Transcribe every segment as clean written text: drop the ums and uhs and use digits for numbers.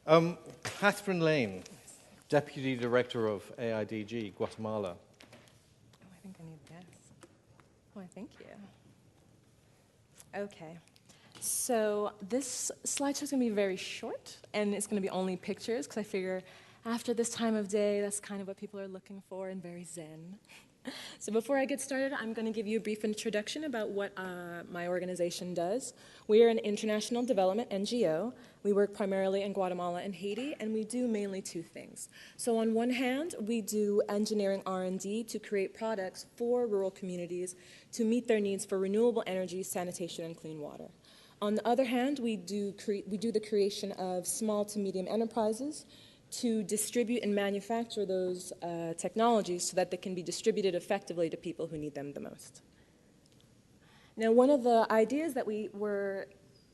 Catherin Laine, Deputy Director of AIDG, Guatemala. Oh, I think I need this. Why, thank you. Okay. So this slideshow is going to be very short, and it's going to be only pictures, because I figure after this time of day, that's kind of what people are looking for, and very zen. So before I get started, I'm going to give you a brief introduction about what my organization does. We are an international development NGO. We work primarily in Guatemala and Haiti, and we do mainly two things. So on one hand, we do engineering R&D to create products for rural communities to meet their needs for renewable energy, sanitation, and clean water. On the other hand, we do the creation of small to medium enterprises to distribute and manufacture those technologies so that they can be distributed effectively to people who need them the most. Now, one of the ideas that we were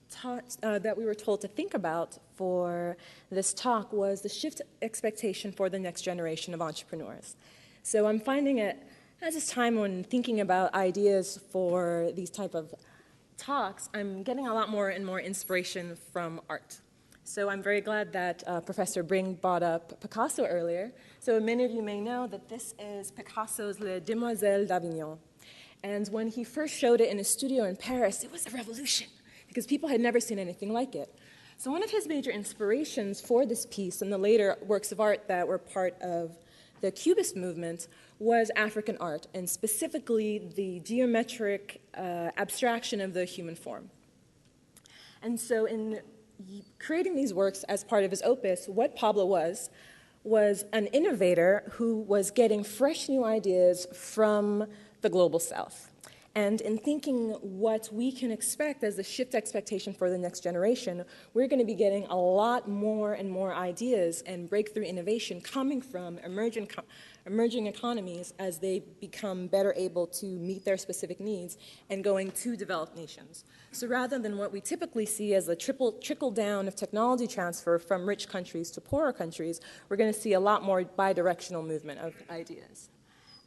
told to think about for this talk was the shift expectation for the next generation of entrepreneurs. So I'm finding it, as this time when thinking about ideas for these type of talks, I'm getting a lot more and more inspiration from art. So I'm very glad that Professor Bring brought up Picasso earlier. So many of you may know that this is Picasso's Les Demoiselles d'Avignon. And when he first showed it in his studio in Paris, it was a revolution, because people had never seen anything like it. So one of his major inspirations for this piece and the later works of art that were part of the Cubist movement was African art, and specifically the geometric abstraction of the human form. And so in creating these works as part of his opus, what Pablo was an innovator who was getting fresh new ideas from the global south. And in thinking what we can expect as the shift expectation for the next generation, we're going to be getting a lot more and more ideas and breakthrough innovation coming from emerging economies as they become better able to meet their specific needs and going to developed nations. So rather than what we typically see as a trickle down of technology transfer from rich countries to poorer countries, we're going to see a lot more bidirectional movement of ideas.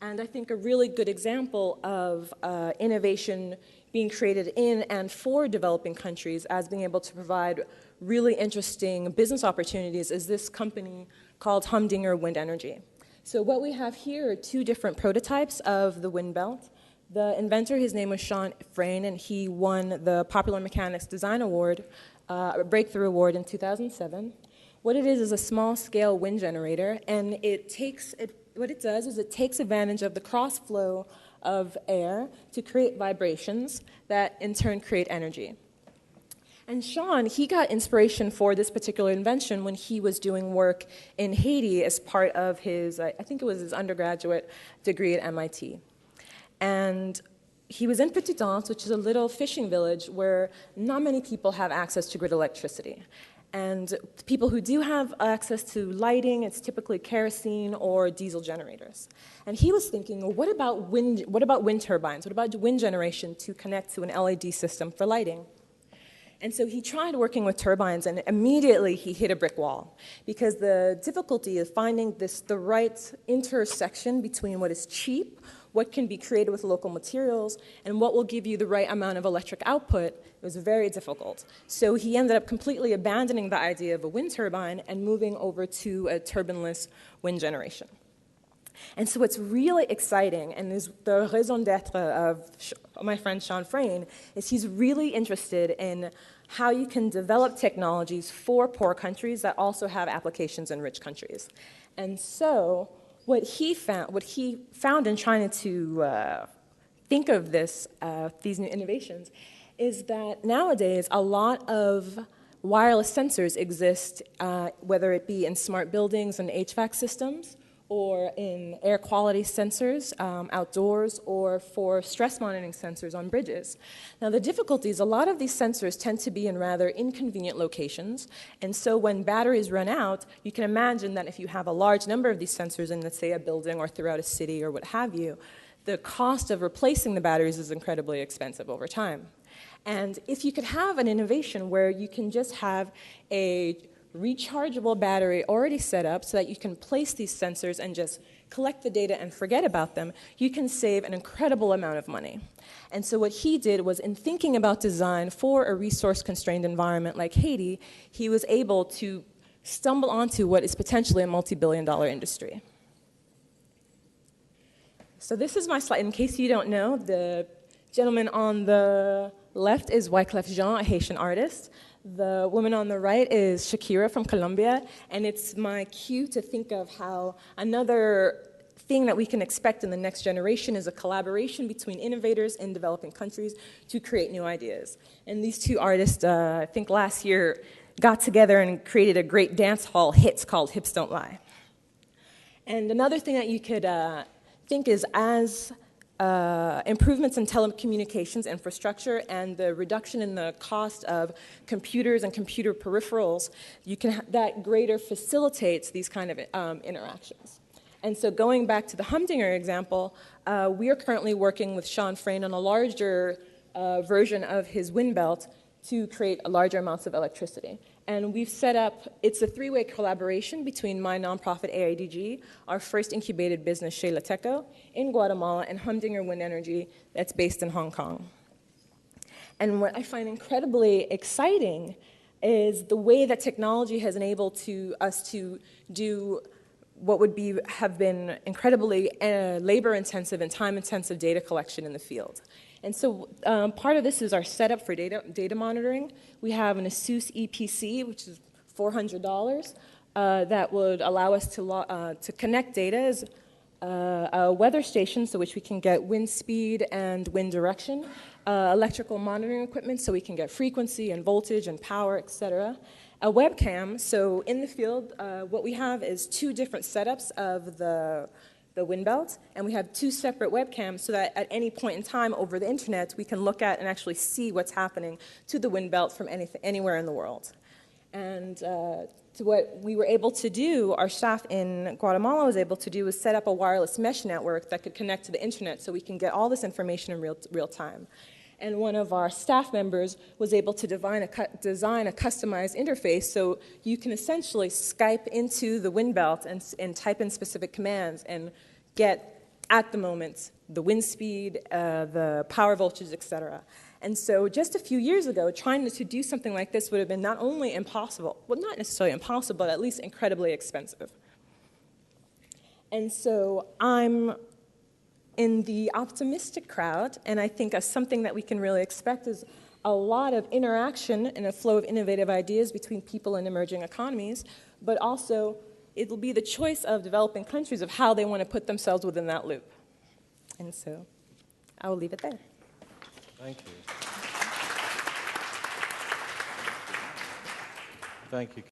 And I think a really good example of innovation being created in and for developing countries as being able to provide really interesting business opportunities is this company called Humdinger Wind Energy. So what we have here are two different prototypes of the wind belt. The inventor, his name was Sean Frayne, and he won the Popular Mechanics Design Award, Breakthrough Award in 2007. What it is a small-scale wind generator, and what it does is it takes advantage of the cross-flow of air to create vibrations that in turn create energy. And Sean, he got inspiration for this particular invention when he was doing work in Haiti as part of his, I think it was his undergraduate degree at MIT. And he was in Petite-Anse, which is a little fishing village where not many people have access to grid electricity. And people who do have access to lighting, it's typically kerosene or diesel generators. And he was thinking, well, what about wind turbines? What about wind generation to connect to an LED system for lighting? And so he tried working with turbines, and immediately he hit a brick wall, because the difficulty is finding the right intersection between what is cheap, what can be created with local materials, and what will give you the right amount of electric output. It was very difficult. So he ended up completely abandoning the idea of a wind turbine and moving over to a turbineless wind generation. And so what's really exciting, and is the raison d'etre of my friend Sean Frayne, is he's really interested in how you can develop technologies for poor countries that also have applications in rich countries. And so what he found in trying to think of these new innovations is that nowadays a lot of wireless sensors exist, whether it be in smart buildings and HVAC systems, or in air quality sensors outdoors, or for stress monitoring sensors on bridges. Now the difficulty is a lot of these sensors tend to be in rather inconvenient locations, and so when batteries run out, you can imagine that if you have a large number of these sensors in, let's say, a building or throughout a city or what have you, the cost of replacing the batteries is incredibly expensive over time. And if you could have an innovation where you can just have a rechargeable battery already set up so that you can place these sensors and just collect the data and forget about them, you can save an incredible amount of money. And so what he did was, in thinking about design for a resource-constrained environment like Haiti, he was able to stumble onto what is potentially a multi-billion-dollar industry. So this is my slide. In case you don't know, the gentleman on the left is Wyclef Jean, a Haitian artist. The woman on the right is Shakira from Colombia, and it's my cue to think of how another thing that we can expect in the next generation is a collaboration between innovators in developing countries to create new ideas. And these two artists, I think last year, got together and created a great dance hall hit called Hips Don't Lie. And another thing that you could think is as improvements in telecommunications infrastructure and the reduction in the cost of computers and computer peripherals, that greater facilitates these kind of interactions. And so going back to the Humdinger example, we are currently working with Sean Frayne on a larger version of his wind belt to create larger amounts of electricity. And we've set up, it's a three-way collaboration between my nonprofit AIDG, our first incubated business, Chez Lateco, in Guatemala, and Humdinger Wind Energy that's based in Hong Kong. And what I find incredibly exciting is the way that technology has enabled us to do what would have been incredibly labor-intensive and time-intensive data collection in the field. And so part of this is our setup for data monitoring. We have an ASUS EPC, which is $400, that would allow us to connect data as a weather station, so which we can get wind speed and wind direction, electrical monitoring equipment, so we can get frequency and voltage and power, et cetera. A webcam, so in the field, what we have is two different setups of the wind belt, and we have two separate webcams so that at any point in time over the internet, we can look at and actually see what's happening to the wind belt from anywhere in the world. And to what we were able to do, our staff in Guatemala was able to do, was set up a wireless mesh network that could connect to the internet so we can get all this information in real time. And one of our staff members was able to design a customized interface so you can essentially Skype into the wind belt and type in specific commands and get, at the moment, the wind speed, the power voltage, et cetera. And so just a few years ago, trying to do something like this would have been not only impossible, well, not necessarily impossible, but at least incredibly expensive. And so I'm in the optimistic crowd, and I think something that we can really expect is a lot of interaction and a flow of innovative ideas between people in emerging economies, but also it will be the choice of developing countries of how they want to put themselves within that loop. And so I will leave it there. Thank you. Thank you.